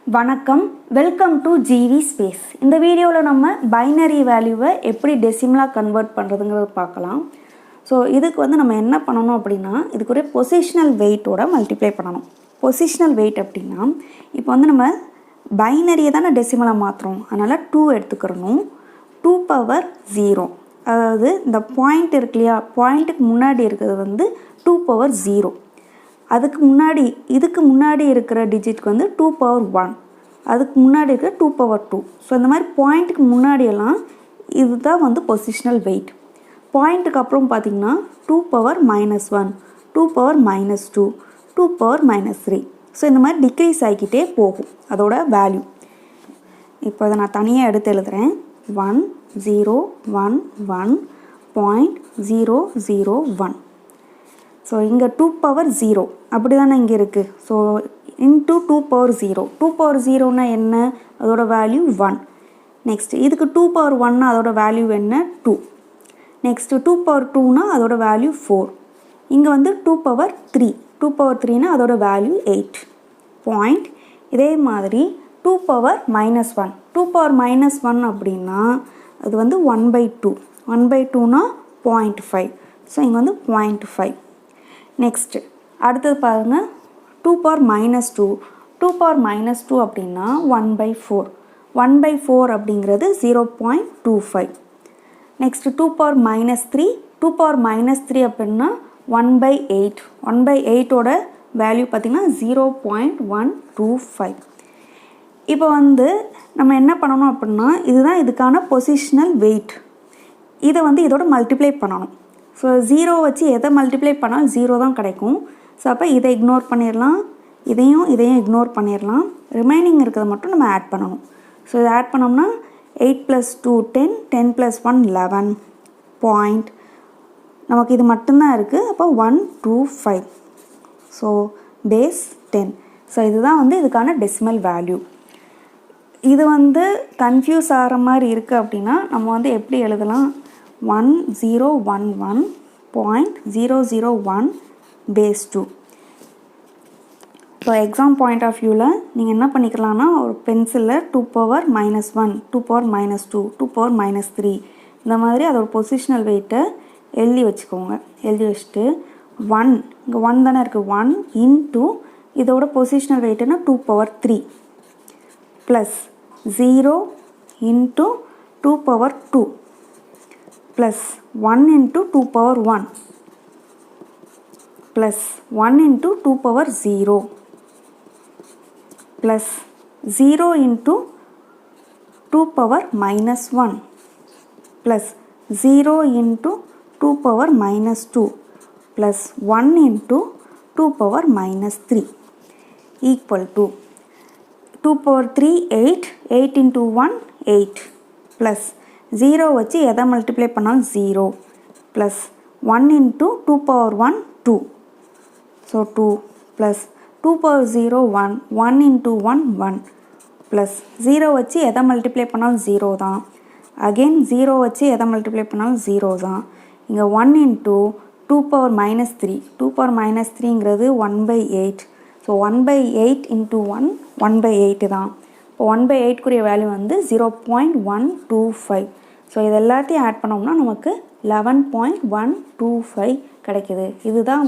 வணக்கம், welcome to GV space. இந்த வீடியோவில் நம்ம பைனரி வேல்யூவை எப்படி டெசிமலாக கன்வெர்ட் பண்ணுறதுங்கிறத பார்க்கலாம். ஸோ இதுக்கு நம்ம என்ன பண்ணணும் அப்படின்னா, இதுக்கு ஒரு பொசிஷனல் வெயிட்டோட மல்டிப்ளை பண்ணணும். பொசிஷனல் வெயிட் அப்படின்னா, இப்போ நம்ம பைனரியை தானே டெசிமலாக மாற்றுறோம், அதனால் 2 எடுத்துக்கிறணும். 2 பவர் 0, அதாவது இந்த பாயிண்ட் இருக்கு இல்லையா, பாயிண்ட்டுக்கு முன்னாடி இருக்கிறது 2 பவர் 0. இதுக்கு முன்னாடி இருக்கிற டிஜிட்க்கு 2 பவர் 1, அதுக்கு முன்னாடி இருக்கிற 2 பவர் 2. ஸோ இந்த மாதிரி பாயிண்ட்டுக்கு முன்னாடியெல்லாம் இதுதான் பொசிஷனல் வெயிட். பாயிண்ட்டுக்கு அப்புறம் பார்த்திங்கன்னா 2 பவர் -1, 2 பவர் -2, 2 பவர் -3. ஸோ இந்த மாதிரி டிக்ரீஸ் ஆகிக்கிட்டே போகும் அதோட வேல்யூ. இப்போ அதை நான் தனியாக எடுத்து எழுதுகிறேன். 1 0 1 1.001. ஸோ இங்கே 2 பவர் 0 அப்படி தானே இங்கே இருக்குது. So into 2 power 0. 2 பவர் 0னா என்ன, அதோட வேல்யூ 1. நெக்ஸ்ட் இதுக்கு 2 பவர் 1னா அதோட வேல்யூ என்ன, 2. நெக்ஸ்ட்டு 2 பவர் 2னா அதோட வேல்யூ 4. இங்கே 2 பவர் 3. 2 பவர் 3னா அதோட வேல்யூ 8. பாயிண்ட். இதே மாதிரி 2 பவர் -1. 2 பவர் -1 அப்படின்னா அது 1/2. 1/2னா 0.5. ஸோ இங்கே 0.5. நெக்ஸ்ட்டு அடுத்தது பாருங்கள், 2 பவர் -2. 2 பவர் -2 அப்படின்னா 1/4. 1/4 அப்படிங்கிறது 0.25. Next 2 power -3. 2 பவர் -3 அப்படின்னா 1/8. 1/8ஓட வேல்யூ பார்த்திங்கன்னா 0.125. இப்போ நம்ம என்ன பண்ணணும் அப்படின்னா, இதுதான் இதுக்கான பொசிஷனல் வெயிட். இதை இதோட மல்டிப்ளை பண்ணணும். ஸோ 0 வச்சு எதை மல்டிப்ளை பண்ணால் 0 தான் கிடைக்கும். ஸோ அப்போ இதை இக்னோர் பண்ணிடலாம், இதையும் இக்னோர் பண்ணிடலாம். ரிமைனிங் இருக்கிறத மட்டும் நம்ம ஆட் பண்ணணும். ஸோ இதை ஆட் பண்ணோம்னா 8 + 2 10, 10 + 1 11. பாயிண்ட். நமக்கு இது மட்டும்தான் இருக்குது. அப்போ 125. So base 10. ஸோ இதுதான் இதுக்கான டெசிமல் வேல்யூ. இது கன்ஃபியூஸ் ஆகிற மாதிரி இருக்குது அப்படின்னா நம்ம எப்படி எழுதலாம், 1011.001 base 2. So exam point of வியூவில் நீங்கள் என்ன பண்ணிக்கலாம்னா, ஒரு பென்சிலில் 2 பவர் -1, 2 பவர் -2, 2 பவர் -3 இந்த மாதிரி அதோட பொசிஷனல் வெயிட்டை எழுதி வச்சுக்கோங்க. எழுதி வச்சுட்டு 1, இங்கே 1 தானே இருக்குது, 1 இன்ட்டு இதோட பொசிஷனல் வெயிட்டுன்னா 2 power 3 plus 0 into 2 power 2 plus 1 into 2 power 1 plus 1 into 2 power 0 plus 0 into 2 power -1 plus 0 into 2 power -2 plus 1 into 2 power -3 equal to 2 power 3 8, 8 into 1 8 plus 0 வச்சு எதை மல்டிப்ளை பண்ணாலும் 0 plus 1 into 2 power 1 2. So 2 plus 2 power 0 1, 1 into 1 1 plus 0 வச்சு எதை multiply பண்ணாலும் 0 தான். Again 0 வச்சு எதை multiply பண்ணாலும் 0 தான். இங்கே 1 இன்ட்டு 2 பவர் -3. 2 பவர் -3ங்கிறது 1/8. ஸோ 1/8 இன்ட்டு 1 1/8 தான். இப்போ 1/8க்குரிய வேல்யூ 0.125. ஸோ இது எல்லாத்தையும் ஆட் பண்ணோம்னா நமக்கு 11.125 கிடைக்குது. இதுதான்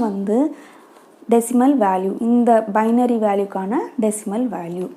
டெசிமல் வேல்யூ, இந்த பைனரி வேல்யூக்கான டெசிமல் வேல்யூ.